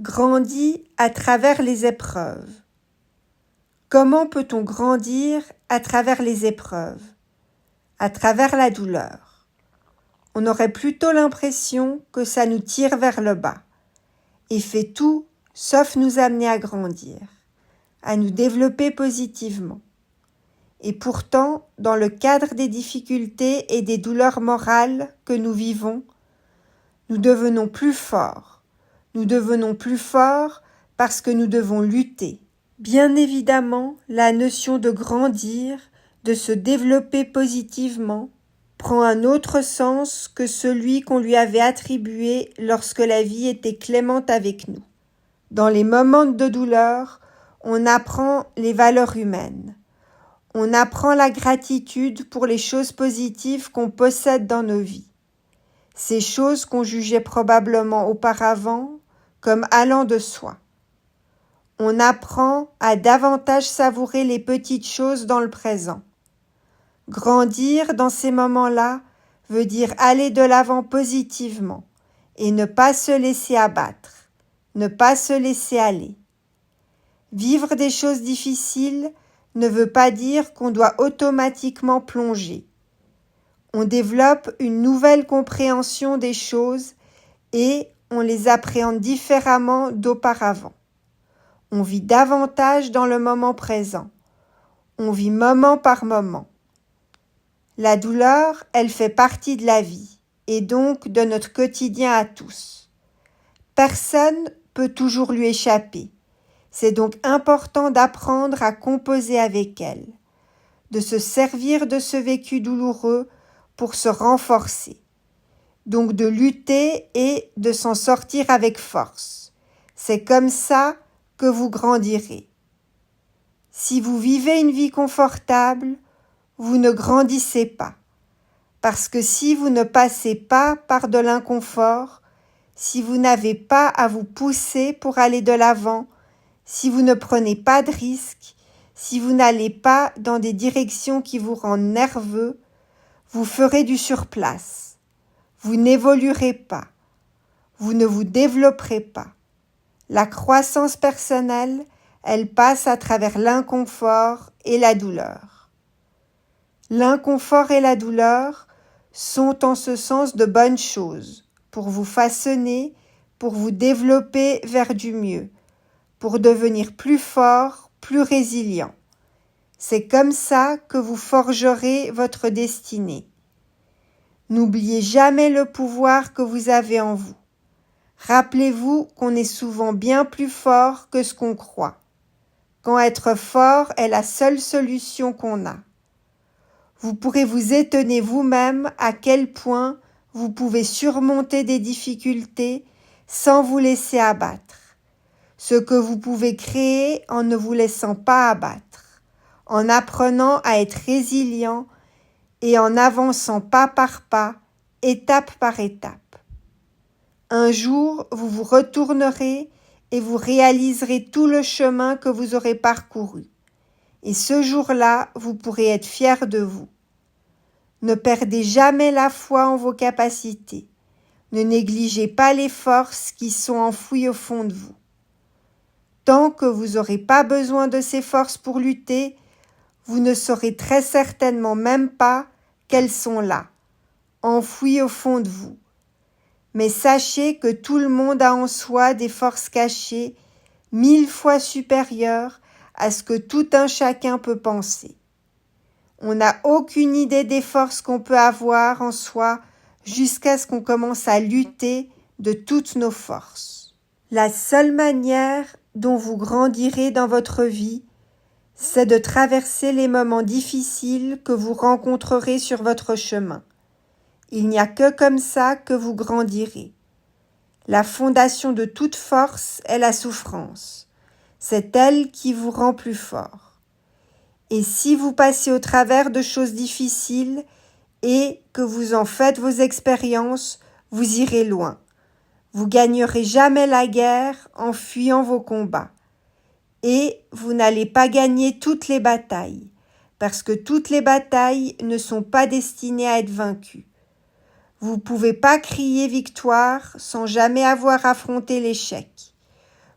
Grandit à travers les épreuves. Comment peut-on grandir à travers les épreuves? À travers la douleur. On aurait plutôt l'impression que ça nous tire vers le bas et fait tout sauf nous amener à grandir, à nous développer positivement. Et pourtant, dans le cadre des difficultés et des douleurs morales que nous vivons, nous devenons plus forts. Nous devenons plus forts parce que nous devons lutter. Bien évidemment, la notion de grandir, de se développer positivement, prend un autre sens que celui qu'on lui avait attribué lorsque la vie était clémente avec nous. Dans les moments de douleur, on apprend les valeurs humaines. On apprend la gratitude pour les choses positives qu'on possède dans nos vies. Ces choses qu'on jugeait probablement auparavant comme allant de soi. On apprend à davantage savourer les petites choses dans le présent. Grandir dans ces moments-là veut dire aller de l'avant positivement et ne pas se laisser abattre, ne pas se laisser aller. Vivre des choses difficiles ne veut pas dire qu'on doit automatiquement plonger. On développe une nouvelle compréhension des choses et on les appréhende différemment d'auparavant. On vit davantage dans le moment présent. On vit moment par moment. La douleur, elle fait partie de la vie et donc de notre quotidien à tous. Personne peut toujours lui échapper. C'est donc important d'apprendre à composer avec elle, de se servir de ce vécu douloureux pour se renforcer. Donc de lutter et de s'en sortir avec force. C'est comme ça que vous grandirez. Si vous vivez une vie confortable, vous ne grandissez pas. Parce que si vous ne passez pas par de l'inconfort, si vous n'avez pas à vous pousser pour aller de l'avant, si vous ne prenez pas de risques, si vous n'allez pas dans des directions qui vous rendent nerveux, vous ferez du surplace. Vous n'évoluerez pas. Vous ne vous développerez pas. La croissance personnelle, elle passe à travers l'inconfort et la douleur. L'inconfort et la douleur sont en ce sens de bonnes choses pour vous façonner, pour vous développer vers du mieux, pour devenir plus fort, plus résilient. C'est comme ça que vous forgerez votre destinée. N'oubliez jamais le pouvoir que vous avez en vous. Rappelez-vous qu'on est souvent bien plus fort que ce qu'on croit, quand être fort est la seule solution qu'on a. Vous pourrez vous étonner vous-même à quel point vous pouvez surmonter des difficultés sans vous laisser abattre. Ce que vous pouvez créer en ne vous laissant pas abattre, en apprenant à être résilient et en avançant pas par pas, étape par étape. Un jour, vous vous retournerez et vous réaliserez tout le chemin que vous aurez parcouru. Et ce jour-là, vous pourrez être fier de vous. Ne perdez jamais la foi en vos capacités. Ne négligez pas les forces qui sont enfouies au fond de vous. Tant que vous n'aurez pas besoin de ces forces pour lutter, vous ne saurez très certainement même pas qu'elles sont là, enfouies au fond de vous. Mais sachez que tout le monde a en soi des forces cachées 1000 fois supérieures à ce que tout un chacun peut penser. On n'a aucune idée des forces qu'on peut avoir en soi jusqu'à ce qu'on commence à lutter de toutes nos forces. La seule manière dont vous grandirez dans votre vie, c'est de traverser les moments difficiles que vous rencontrerez sur votre chemin. Il n'y a que comme ça que vous grandirez. La fondation de toute force est la souffrance. C'est elle qui vous rend plus fort. Et si vous passez au travers de choses difficiles et que vous en faites vos expériences, vous irez loin. Vous gagnerez jamais la guerre en fuyant vos combats. Et vous n'allez pas gagner toutes les batailles, parce que toutes les batailles ne sont pas destinées à être vaincues. Vous ne pouvez pas crier victoire sans jamais avoir affronté l'échec.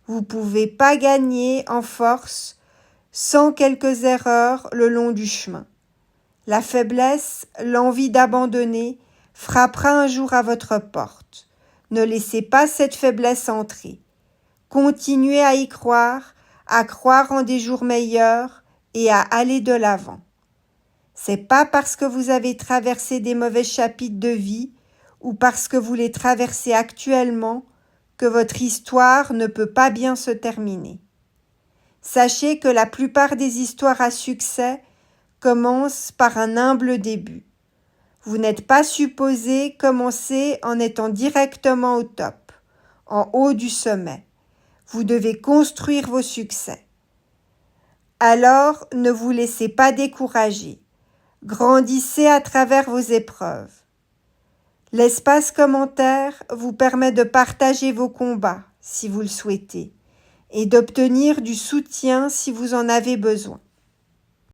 Vous ne pouvez pas gagner en force sans quelques erreurs le long du chemin. La faiblesse, l'envie d'abandonner, frappera un jour à votre porte. Ne laissez pas cette faiblesse entrer. Continuez à y croire en des jours meilleurs et à aller de l'avant. C'est pas parce que vous avez traversé des mauvais chapitres de vie ou parce que vous les traversez actuellement que votre histoire ne peut pas bien se terminer. Sachez que la plupart des histoires à succès commencent par un humble début. Vous n'êtes pas supposé commencer en étant directement au top, en haut du sommet. Vous devez construire vos succès. Alors, ne vous laissez pas décourager. Grandissez à travers vos épreuves. L'espace commentaire vous permet de partager vos combats, si vous le souhaitez, et d'obtenir du soutien si vous en avez besoin.